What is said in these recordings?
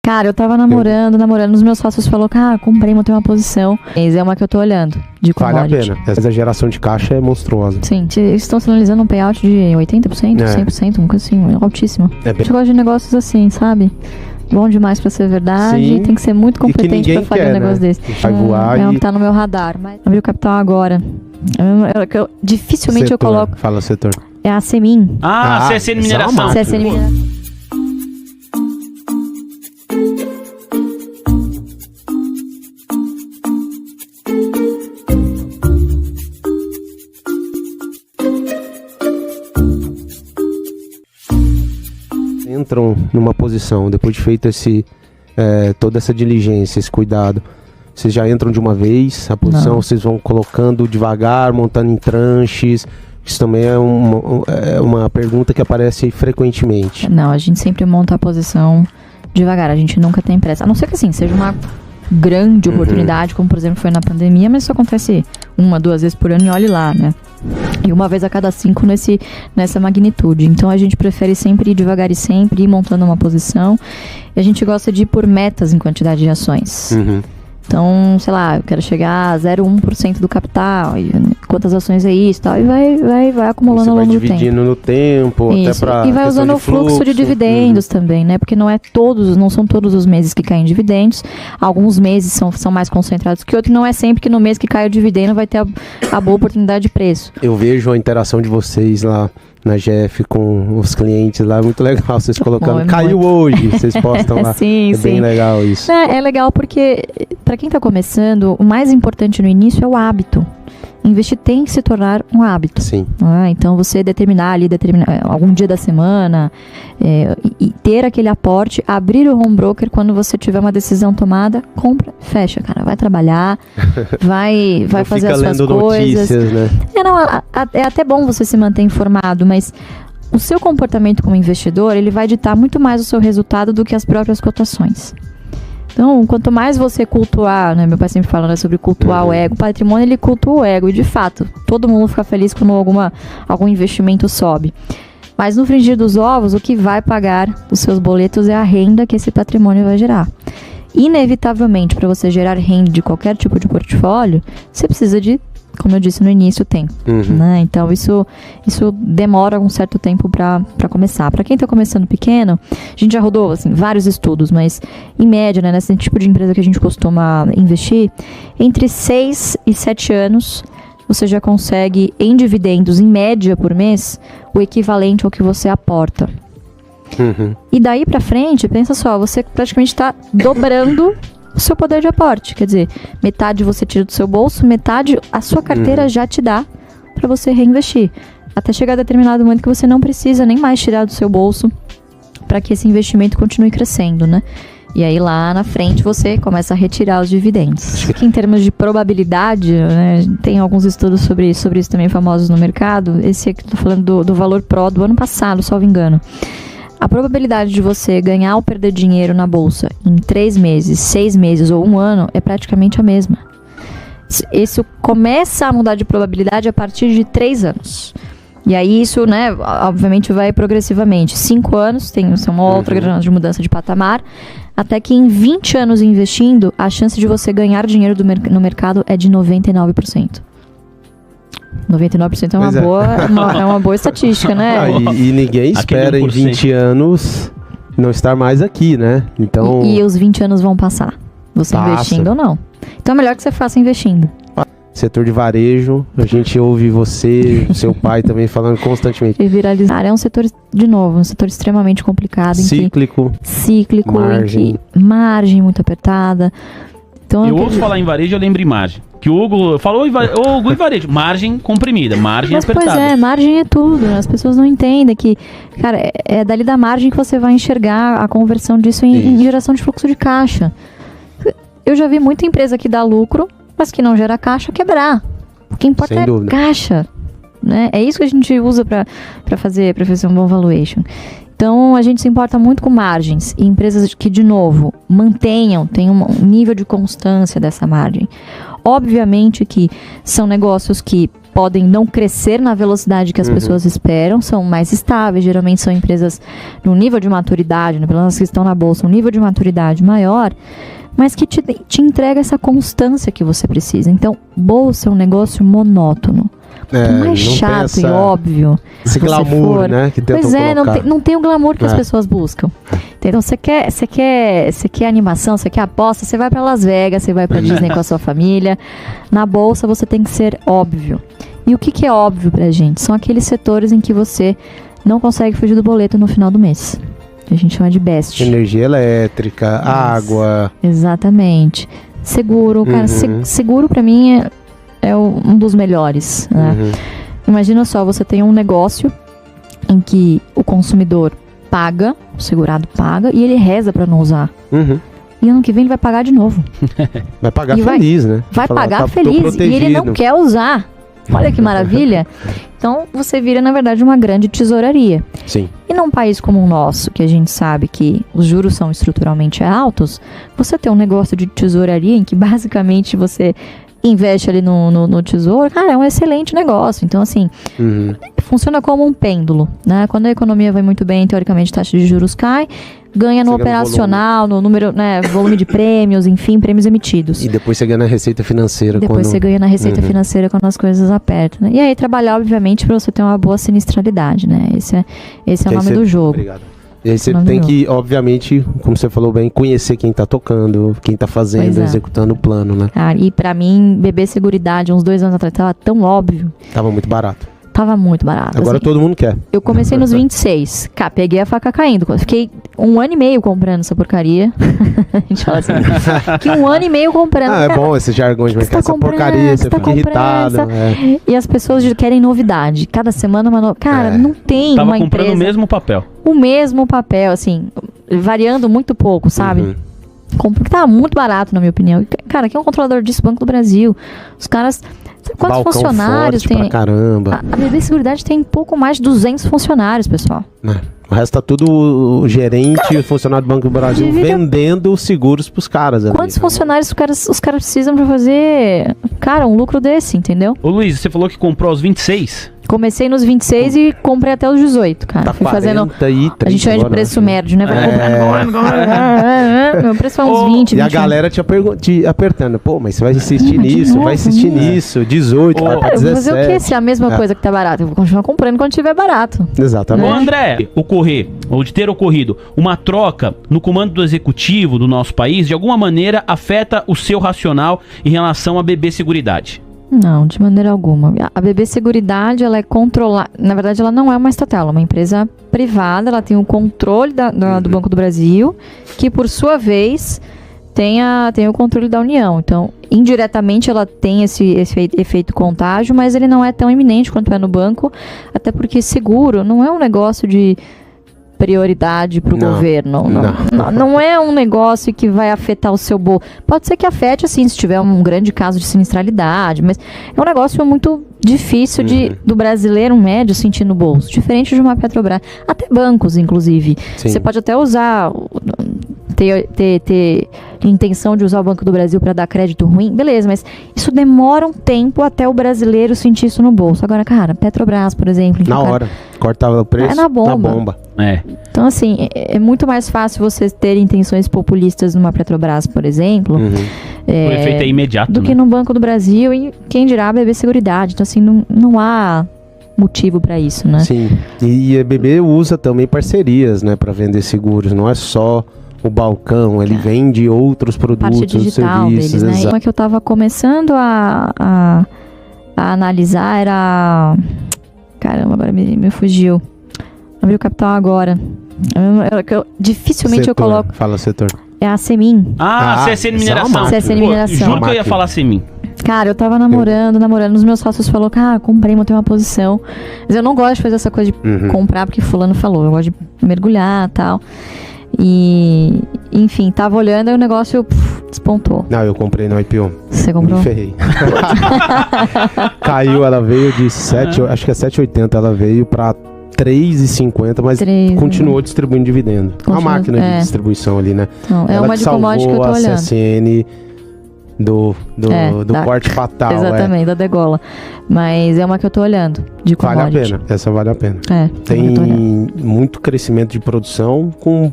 Cara, eu tava namorando, os meus sócios falaram, cara, comprei, montei uma posição. É uma que eu tô olhando, de commodity. Vale a pena. Essa geração de caixa é monstruosa. Sim, eles estão sinalizando um payout de 80%, 100%, uma coisa assim, altíssimo. Eu gosto de negócios assim, sabe? Bom demais pra ser verdade. Sim, tem que ser muito competente pra fazer um negócio desse. Vai voar e... tá no meu radar, mas abri o capital agora. Dificilmente setor, eu coloco... Fala o setor. É a CEMIN. CSN Mineração. CSN Mineração. Entram numa posição, depois de feito toda essa diligência, esse cuidado, vocês já entram de uma vez, a posição Não. vocês vão colocando devagar, montando em tranches. Isso também é uma pergunta que aparece frequentemente. Não, a gente sempre monta a posição devagar, a gente nunca tem pressa. A não ser que assim, seja uma grande oportunidade, como por exemplo foi na pandemia, mas isso acontece 1, 2 vezes por ano e olhe lá, né? E uma vez a cada 5 nessa magnitude. Então a gente prefere sempre ir devagar e sempre ir montando uma posição. E a gente gosta de ir por metas em quantidade de ações. Então, sei lá, eu quero chegar a 0,1% do capital, e quantas ações é isso e tal, e vai acumulando ao longo do tempo. Vai dividindo no tempo, isso. Até pra e vai usando o fluxo de dividendos também, né? Porque não são todos os meses que caem dividendos. Alguns meses são mais concentrados que outros. Não é sempre que no mês que cai o dividendo vai ter a boa oportunidade de preço. Eu vejo a interação de vocês lá na GF com os clientes lá, é muito legal, vocês colocando, caiu hoje, vocês postam lá, sim, bem legal isso. É legal porque, para quem está começando, o mais importante no início é o hábito. Investir tem que se tornar um hábito. Sim. Então você determinar algum dia da semana e ter aquele aporte, abrir o home broker quando você tiver uma decisão tomada, compra, fecha, cara, vai trabalhar, vai fazer as suas coisas. Notícias, né? É até bom você se manter informado, mas o seu comportamento como investidor, ele vai ditar muito mais o seu resultado do que as próprias cotações. Então, quanto mais você cultuar, né, meu pai sempre fala, né, sobre cultuar o ego, o patrimônio ele cultua o ego, e de fato, todo mundo fica feliz quando algum investimento sobe. Mas no frigir dos ovos, o que vai pagar os seus boletos é a renda que esse patrimônio vai gerar. Inevitavelmente, para você gerar renda de qualquer tipo de portfólio, você precisa de, como eu disse no início, tempo. Né? Então, isso demora um certo tempo para começar. Para quem está começando pequeno, a gente já rodou assim, vários estudos, mas em média, né, nesse tipo de empresa que a gente costuma investir, entre 6 e 7 anos, você já consegue, em dividendos, em média por mês, o equivalente ao que você aporta. E daí para frente, pensa só, você praticamente está dobrando o seu poder de aporte. Quer dizer, metade você tira do seu bolso, metade a sua carteira já te dá para você reinvestir. Até chegar a determinado momento que você não precisa nem mais tirar do seu bolso para que esse investimento continue crescendo, né? E aí lá na frente você começa a retirar os dividendos. Acho que em termos de probabilidade, né, tem alguns estudos sobre isso também famosos no mercado. Esse aqui, estou falando do valor PRO do ano passado, salvo engano. A probabilidade de você ganhar ou perder dinheiro na bolsa em 3 meses, 6 meses ou 1 ano é praticamente a mesma. Isso começa a mudar de probabilidade a partir de 3 anos. E aí isso, né, obviamente vai progressivamente. 5 anos tem uma outra grande de mudança de patamar, até que em 20 anos investindo, a chance de você ganhar dinheiro no mercado é de 99%. 99% é uma boa estatística, né? E ninguém espera em 20 anos não estar mais aqui, né? Então... E os 20 anos vão passar, você investindo ou não. Então é melhor que você faça investindo. Setor de varejo, a gente ouve você, seu pai também falando constantemente. E viralizar é um setor, de novo, um setor extremamente complicado. Cíclico. Margem muito apertada. Então, eu ouço falar em varejo, eu lembro em margem. Que o Hugo falou, Hugo e varejo, margem comprimida, margem apertada. Pois é, margem é tudo, né? As pessoas não entendem que, cara, é dali da margem que você vai enxergar a conversão disso em geração de fluxo de caixa. Eu já vi muita empresa que dá lucro, mas que não gera caixa, quebrar. O que importa é caixa, né? É isso que a gente usa para fazer um bom valuation. Então, a gente se importa muito com margens e empresas que, de novo, tenham um nível de constância dessa margem. Obviamente que são negócios que podem não crescer na velocidade que as pessoas esperam, são mais estáveis, geralmente são empresas num nível de maturidade, né, pelo menos que estão na bolsa, um nível de maturidade maior, mas que te entrega essa constância que você precisa. Então, bolsa é um negócio monótono. Por mais chato e óbvio. Esse glamour, né? Que pois é, não tem o glamour que as pessoas buscam. Então, você quer animação, você quer aposta, você vai pra Las Vegas, você vai pra Disney com a sua família. Na bolsa, você tem que ser óbvio. E o que é óbvio pra gente? São aqueles setores em que você não consegue fugir do boleto no final do mês. A gente chama de BEST. Energia elétrica, água. Exatamente. Seguro, cara, seguro pra mim é um dos melhores, né? Imagina só, você tem um negócio em que o consumidor paga, o segurado paga, e ele reza pra não usar. E ano que vem ele vai pagar de novo. Vai pagar feliz, né? Vai pagar feliz, e ele não quer usar. Olha que maravilha. Então, você vira, na verdade, uma grande tesouraria. Sim. E num país como o nosso, que a gente sabe que os juros são estruturalmente altos, você tem um negócio de tesouraria em que, basicamente, você investe ali no tesouro, cara, é um excelente negócio. Então, assim, funciona como um pêndulo, né? Quando a economia vai muito bem, teoricamente, a taxa de juros cai, ganha no operacional, no número, né, volume de prêmios, enfim, prêmios emitidos. E depois você ganha na receita financeira. Depois você ganha na receita financeira quando as coisas apertam, né? E aí trabalhar, obviamente, para você ter uma boa sinistralidade, né? Esse é o nome do jogo. Obrigado. E aí você tem que, obviamente, como você falou bem, conhecer quem tá tocando, quem tá fazendo, executando o plano, né? Cara, e pra mim, beber Seguridade, uns 2 anos atrás, tava tão óbvio. Tava muito barato. Tava muito barato. Agora assim, todo mundo quer. Eu comecei nos 26. Peguei a faca caindo. Fiquei 1 ano e meio comprando essa porcaria. A gente fala assim. Fiquei 1 ano e meio comprando. É bom esse jargão de mercado. Essa porcaria, você fica irritado. E as pessoas querem novidade. Cada semana uma novidade. Cara, não tem Tava uma empresa... comprando o mesmo papel. O mesmo papel, assim, variando muito pouco, sabe? Porque tava muito barato, na minha opinião. Cara, aqui é um controlador disso, Banco do Brasil. Os caras... Quantos balcão funcionários forte tem? Pra caramba. A BB Seguridade tem pouco mais de 200 funcionários, pessoal. O resto tá tudo o gerente, o funcionário do Banco do Brasil vendendo seguros pros caras. Quantos funcionários os caras precisam pra fazer, cara, um lucro desse, entendeu? Ô Luiz, você falou que comprou aos 26? Comecei nos 26 e comprei até os 18, cara. Tá Fui fazendo. 40 A gente chama de preço médio, né? Vai comprando agora. Meu preço foi uns 20, 20. E a galera te apertando. Pô, mas você vai insistir nisso, novo, vai insistir nisso. 18, vai pra 17. Eu vou fazer o quê se é a mesma coisa que tá barato? Eu vou continuar comprando quando tiver barato. Exatamente. Ô André, de ter ocorrido uma troca no comando do executivo do nosso país, de alguma maneira afeta o seu racional em relação à BB Seguridade? Não, de maneira alguma. A BB Seguridade, ela é controlada... Na verdade, ela não é uma estatal, ela é uma empresa privada, ela tem o controle do Banco do Brasil, que, por sua vez, tem o controle da União. Então, indiretamente, ela tem esse efeito contágio, mas ele não é tão iminente quanto é no banco, até porque seguro não é um negócio de prioridade para o governo. Não é um negócio que vai afetar o seu bolso. Pode ser que afete, assim, se tiver um grande caso de sinistralidade, mas é um negócio muito difícil do brasileiro médio sentir no bolso, diferente de uma Petrobras. Até bancos, inclusive. Sim. Você pode até usar... Ter intenção de usar o Banco do Brasil para dar crédito ruim, beleza, mas isso demora um tempo até o brasileiro sentir isso no bolso. Agora, cara, Petrobras, por exemplo... Na hora, cortava o preço na bomba. Então, assim, é muito mais fácil você ter intenções populistas numa Petrobras, por exemplo... O efeito é imediato, do que no Banco do Brasil e quem dirá a BB Seguridade. Então, assim, não há motivo para isso, né? Sim, e a BB usa também parcerias, né, para vender seguros, não é só... o balcão, ele vende outros produtos, parte digital serviços, deles, né? Uma que eu estava começando a analisar era... Caramba, agora me fugiu. Abriu o capital agora. Dificilmente setor, eu coloco... Fala setor. É a Semin. CSN Mineração. CSN Mineração. Juro que eu ia falar Semin. Cara, eu tava namorando, os meus sócios falaram, cara, comprei, montei uma posição. Mas eu não gosto de fazer essa coisa de comprar porque fulano falou. Eu gosto de mergulhar e tal. E, enfim, tava olhando e o negócio despontou. Não, eu comprei no IPO. Você comprou? Me ferrei. Caiu, ela veio de 7, acho que é 7,80, ela veio pra 3,50, mas continuou distribuindo dividendo. Uma máquina de distribuição ali, né? Não, é uma de commodity que eu tô olhando. A CSN do da- corte fatal. Exatamente, da degola. Mas é uma que eu tô olhando, de Vale a commodity. pena, essa vale a pena. É, Tem eu tô olhando. muito crescimento de produção com...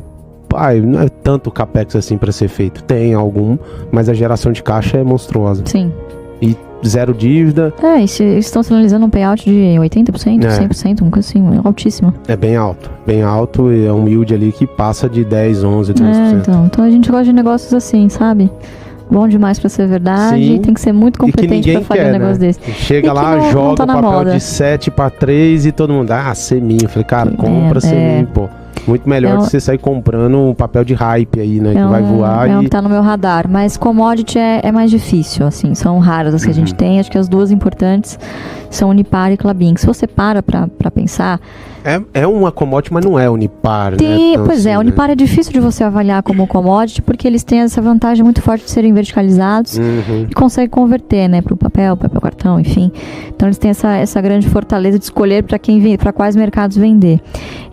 não é tanto capex assim para ser feito. Tem algum, mas a geração de caixa é monstruosa. Sim. E zero dívida. E se estão sinalizando um payout de 80%, 100%, uma coisa assim, altíssima. É bem alto e é um yield ali que passa de 10, 11, 12%. Então a gente gosta de negócios assim, sabe? Bom demais pra ser verdade, Sim. e tem que ser muito competente pra fazer um negócio desse. Chega E que lá, não joga tá o na papel moda. de 7 para 3 e todo mundo, seminha. Eu falei, cara, compra seminha, pô. Muito melhor que você sair comprando um papel de hype aí, né? Que vai voar É um que tá no meu radar. Mas commodity é mais difícil, assim. São raras as que a gente tem. Acho que as duas importantes são Unipar e Klabin. Se você pra pensar... É uma commodity, mas não é Unipar, né? Pois é, Unipar é difícil de você avaliar como commodity, porque eles têm essa vantagem muito forte de serem verticalizados e conseguem converter, né? Para o papel cartão, enfim. Então eles têm essa grande fortaleza de escolher para quais mercados vender.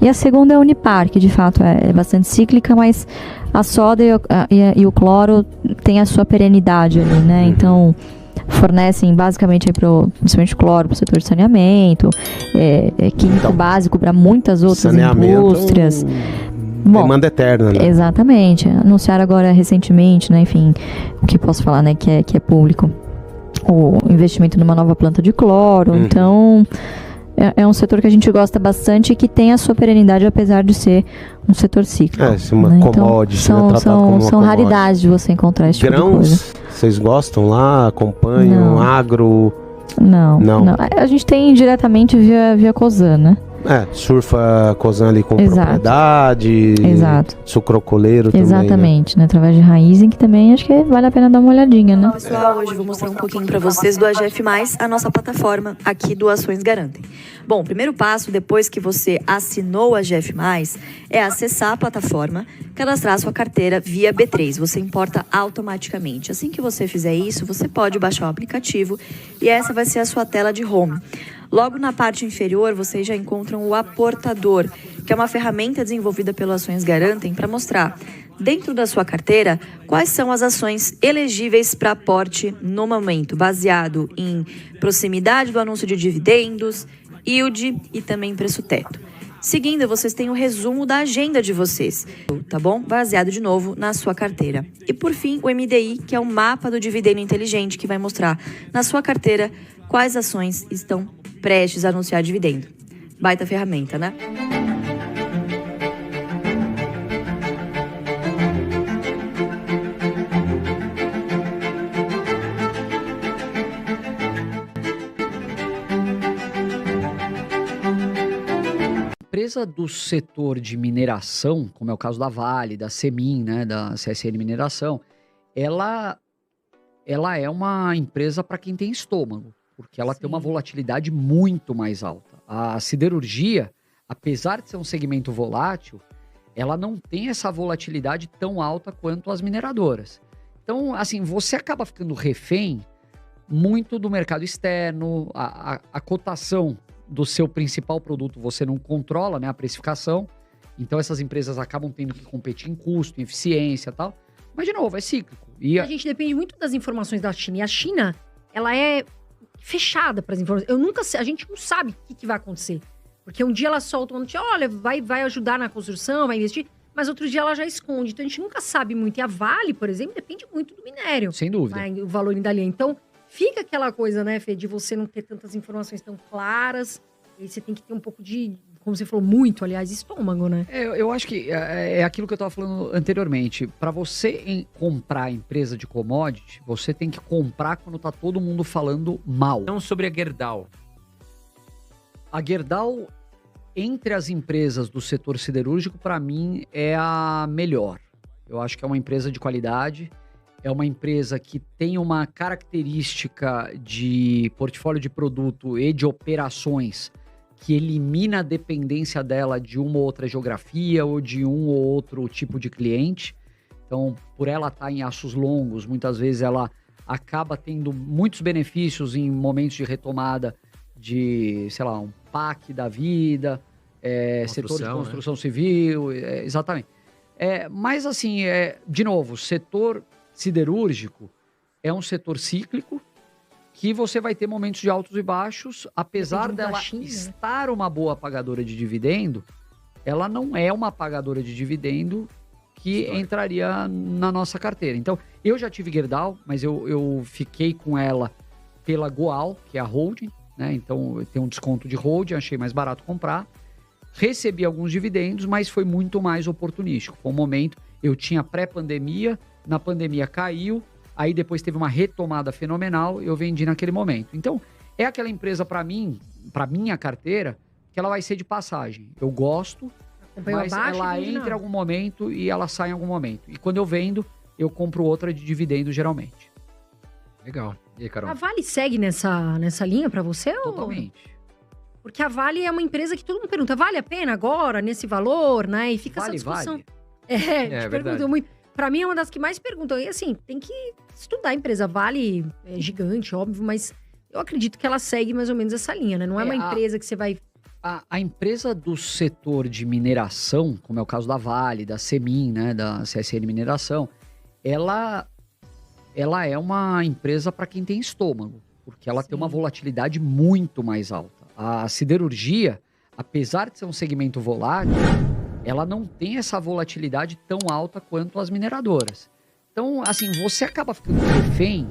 E a segunda é a Unipar, que de fato é bastante cíclica, mas a soda e o cloro têm a sua perenidade ali, né? Então fornecem basicamente principalmente cloro para o setor de saneamento, químico básico para muitas outras indústrias. Demanda eterna, né? Exatamente. Anunciaram agora recentemente, né? Enfim, o que posso falar, né? Que é público. O investimento numa nova planta de cloro. Então, é um setor que a gente gosta bastante e que tem a sua perenidade, apesar de ser um setor cíclico. Se uma commodity, são raridades de você encontrar esse tipo de coisa. Vocês gostam lá? Acompanham? Agro? Não. A gente tem diretamente via Cosan, né? Surfa Cosan ali com propriedade. Exato. Sucrocoleiro também. Exatamente, né? Através de Raizen, que também acho que vale a pena dar uma olhadinha, né? Olá, pessoal, hoje eu vou mostrar um pouquinho para vocês do AGF+, a nossa plataforma aqui do Ações Garantem. Bom, o primeiro passo, depois que você assinou o AGF+, é acessar a plataforma, cadastrar sua carteira via B3. Você importa automaticamente. Assim que você fizer isso, você pode baixar o aplicativo e essa vai ser a sua tela de home. Logo na parte inferior, vocês já encontram o aportador, que é uma ferramenta desenvolvida pelo Ações Garantem para mostrar, dentro da sua carteira, quais são as ações elegíveis para aporte no momento, baseado em proximidade do anúncio de dividendos, yield e também preço-teto. Seguindo, vocês têm o resumo da agenda de vocês, tá bom? Baseado de novo na sua carteira. E por fim, o MDI, que é o mapa do dividendo inteligente, que vai mostrar na sua carteira quais ações estão prestes a anunciar dividendo. Baita ferramenta, né? Empresa do setor de mineração, como é o caso da Vale, da Semin, né, da CSN Mineração, ela é uma empresa para quem tem estômago, porque ela tem uma volatilidade muito mais alta. A siderurgia, apesar de ser um segmento volátil, ela não tem essa volatilidade tão alta quanto as mineradoras. Então, assim, você acaba ficando refém muito do mercado externo, a cotação do seu principal produto você não controla, né, a precificação. Então essas empresas acabam tendo que competir em custo, em eficiência e tal. Mas, de novo, é cíclico. A gente depende muito das informações da China. E a China, ela é fechada para as informações. A gente não sabe o que vai acontecer. Porque um dia ela solta uma notícia, olha, vai ajudar na construção, vai investir. Mas outro dia ela já esconde. Então a gente nunca sabe muito. E a Vale, por exemplo, depende muito do minério. Sem dúvida. O valor dali. Então, fica aquela coisa, né, Fê, de você não ter tantas informações tão claras. E você tem que ter um pouco de, como você falou, muito, aliás, estômago, né? Eu acho que é aquilo que eu estava falando anteriormente. Para você comprar empresa de commodity, você tem que comprar quando tá todo mundo falando mal. Não sobre a Gerdau. A Gerdau, entre as empresas do setor siderúrgico, para mim, é a melhor. Eu acho que é uma empresa de qualidade. É uma empresa que tem uma característica de portfólio de produto e de operações que elimina a dependência dela de uma ou outra geografia ou de um ou outro tipo de cliente. Então, por ela estar em aços longos, muitas vezes ela acaba tendo muitos benefícios em momentos de retomada de, sei lá, um PAC da vida, setor de construção civil, exatamente. Mas assim, de novo, setor siderúrgico, é um setor cíclico que você vai ter momentos de altos e baixos, apesar Depende da dela China, né? estar uma boa pagadora de dividendo, ela não é uma pagadora de dividendo que entraria na nossa carteira. Então, eu já tive Gerdau, mas eu fiquei com ela pela Goal, que é a holding, né? Então, eu tenho um desconto de holding, achei mais barato comprar. Recebi alguns dividendos, mas foi muito mais oportunístico. Foi um momento, eu tinha pré-pandemia, na pandemia caiu, aí depois teve uma retomada fenomenal, eu vendi naquele momento. Então, é aquela empresa para mim, para minha carteira, que ela vai ser de passagem. Eu gosto, Acompanhou mas abaixo, ela vende entra em não. algum momento e ela sai em algum momento. E quando eu vendo, eu compro outra de dividendo geralmente. Legal. E aí, Carol? A Vale segue nessa linha pra você? Ou... Totalmente. Porque a Vale é uma empresa que todo mundo pergunta, vale a pena agora, nesse valor, né? E fica essa discussão. Vale. É, te verdade. perguntam muito. Pra mim é uma das que mais perguntam. E assim, tem que estudar a empresa. Vale é gigante, óbvio, mas eu acredito que ela segue mais ou menos essa linha, né? Não é uma empresa que você vai... A empresa do setor de mineração, como é o caso da Vale, da Semin, né, da CSN Mineração, ela é uma empresa para quem tem estômago, porque ela tem uma volatilidade muito mais alta. A siderurgia, apesar de ser um segmento volátil, ela não tem essa volatilidade tão alta quanto as mineradoras. Então, assim, você acaba ficando refém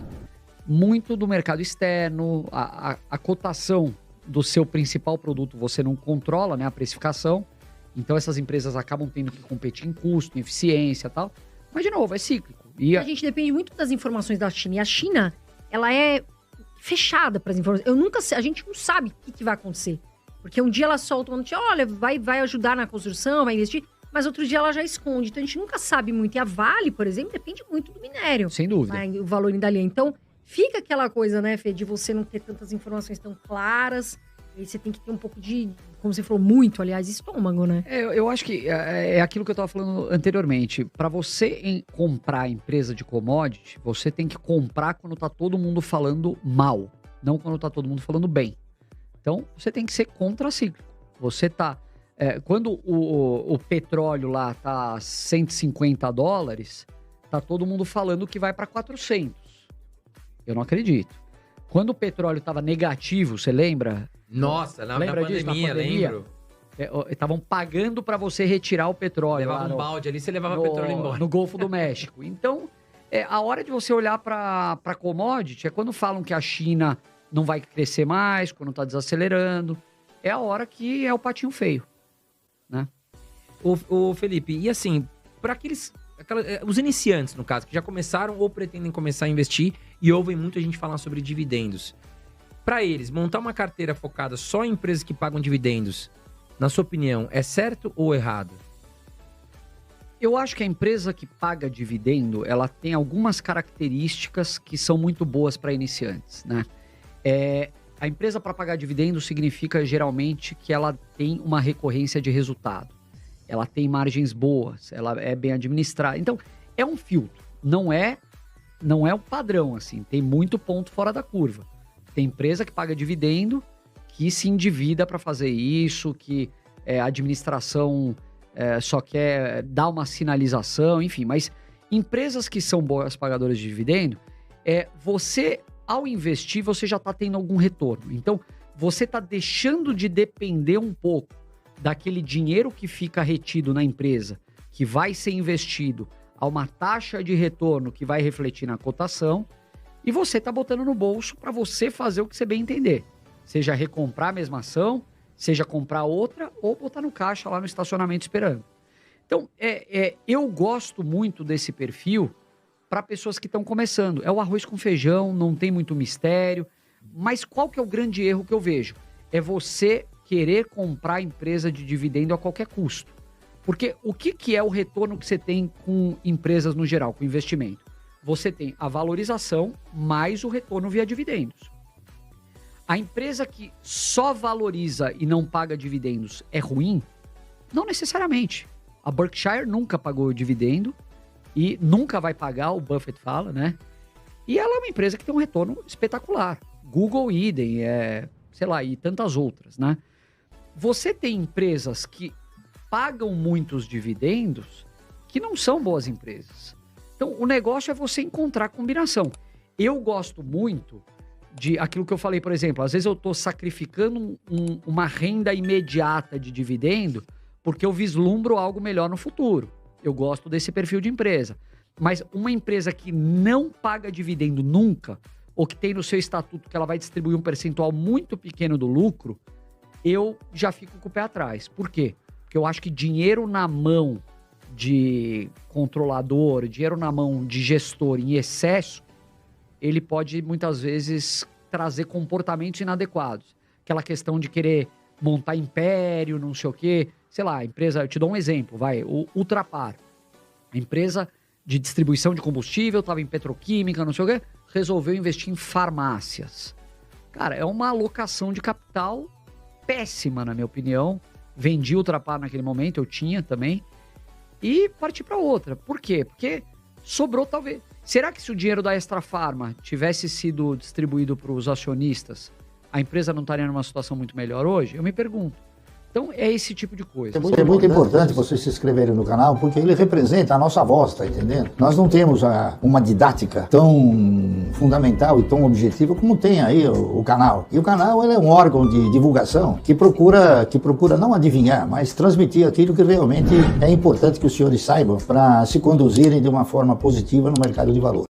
muito do mercado externo, a cotação do seu principal produto você não controla, né, a precificação. Então essas empresas acabam tendo que competir em custo, em eficiência e tal. Mas, de novo, é cíclico. E A gente depende muito das informações da China. E a China, ela é fechada para as informações. A gente não sabe o que vai acontecer. Porque um dia ela solta uma notícia, olha, vai ajudar na construção, vai investir. Mas outro dia ela já esconde. Então a gente nunca sabe muito. E a Vale, por exemplo, depende muito do minério. sem dúvida. O valor da linha. Então, fica aquela coisa, né, Fê, de você não ter tantas informações tão claras. E aí você tem que ter um pouco de, como você falou, muito, aliás, estômago, né? Eu acho que é aquilo que eu estava falando anteriormente. Para você comprar empresa de commodity, você tem que comprar quando tá todo mundo falando mal, não quando tá todo mundo falando bem. Então, você tem que ser contracíclico. Você tá... quando o petróleo lá tá $150, tá todo mundo falando que vai para 400. Eu não acredito. Quando o petróleo tava negativo, você lembra? Nossa, na Lembra disso, na pandemia, pandemia? lembro. Estavam pagando para você retirar o petróleo. Levava lá um no- balde ali, você levava no, petróleo embora. no Golfo do México. Então, a hora de você olhar para commodity é quando falam que a China não vai crescer mais, quando tá desacelerando. É a hora que é o patinho feio. Ô, Felipe, e assim, para os iniciantes, no caso, que já começaram ou pretendem começar a investir e ouvem muita gente falar sobre dividendos. Para eles, montar uma carteira focada só em empresas que pagam dividendos, na sua opinião, é certo ou errado? Eu acho que a empresa que paga dividendo, ela tem algumas características que são muito boas para iniciantes, né? A empresa para pagar dividendo significa geralmente que ela tem uma recorrência de resultado. Ela tem margens boas, ela é bem administrada. Então, é um filtro. Não é o padrão, assim. Tem muito ponto fora da curva. Tem empresa que paga dividendo, que se endivida para fazer isso, que a administração só quer dar uma sinalização, enfim. Mas empresas que são boas pagadoras de dividendo, você, ao investir, você já está tendo algum retorno. Então, você está deixando de depender um pouco daquele dinheiro que fica retido na empresa, que vai ser investido a uma taxa de retorno que vai refletir na cotação, e você está botando no bolso para você fazer o que você bem entender. Seja recomprar a mesma ação, seja comprar outra, ou botar no caixa lá no estacionamento esperando. Então, eu gosto muito desse perfil para pessoas que estão começando. É o arroz com feijão, não tem muito mistério, mas qual que é o grande erro que eu vejo? É você querer comprar empresa de dividendo a qualquer custo. Porque o que é o retorno que você tem com empresas no geral, com investimento? Você tem a valorização mais o retorno via dividendos. A empresa que só valoriza e não paga dividendos é ruim? Não necessariamente. A Berkshire nunca pagou dividendo e nunca vai pagar, o Buffett fala, né? E ela é uma empresa que tem um retorno espetacular. Google, idem, sei lá, e tantas outras, né? Você tem empresas que pagam muitos dividendos que não são boas empresas. Então, o negócio é você encontrar combinação. Eu gosto muito de aquilo que eu falei, por exemplo, às vezes eu estou sacrificando uma renda imediata de dividendo porque eu vislumbro algo melhor no futuro. Eu gosto desse perfil de empresa. Mas uma empresa que não paga dividendo nunca, ou que tem no seu estatuto que ela vai distribuir um percentual muito pequeno do lucro, eu já fico com o pé atrás. Por quê? Porque eu acho que dinheiro na mão de controlador, dinheiro na mão de gestor em excesso, ele pode muitas vezes trazer comportamentos inadequados. Aquela questão de querer montar império, não sei o quê. Sei lá, a empresa, eu te dou um exemplo, o Ultrapar. A empresa de distribuição de combustível, estava em petroquímica, não sei o quê, resolveu investir em farmácias. Cara, é uma alocação de capital péssima, na minha opinião. Vendi o Ultrapar naquele momento, eu tinha também, e parti para outra. Por quê? Porque sobrou talvez... Será que se o dinheiro da Extra Farma tivesse sido distribuído para os acionistas, a empresa não estaria numa situação muito melhor hoje? Eu me pergunto. Então, é esse tipo de coisa. É muito importante vocês se inscreverem no canal, porque ele representa a nossa voz, tá entendendo? Nós não temos uma didática tão fundamental e tão objetiva como tem aí o canal. E o canal ele é um órgão de divulgação que procura não adivinhar, mas transmitir aquilo que realmente é importante que os senhores saibam para se conduzirem de uma forma positiva no mercado de valores.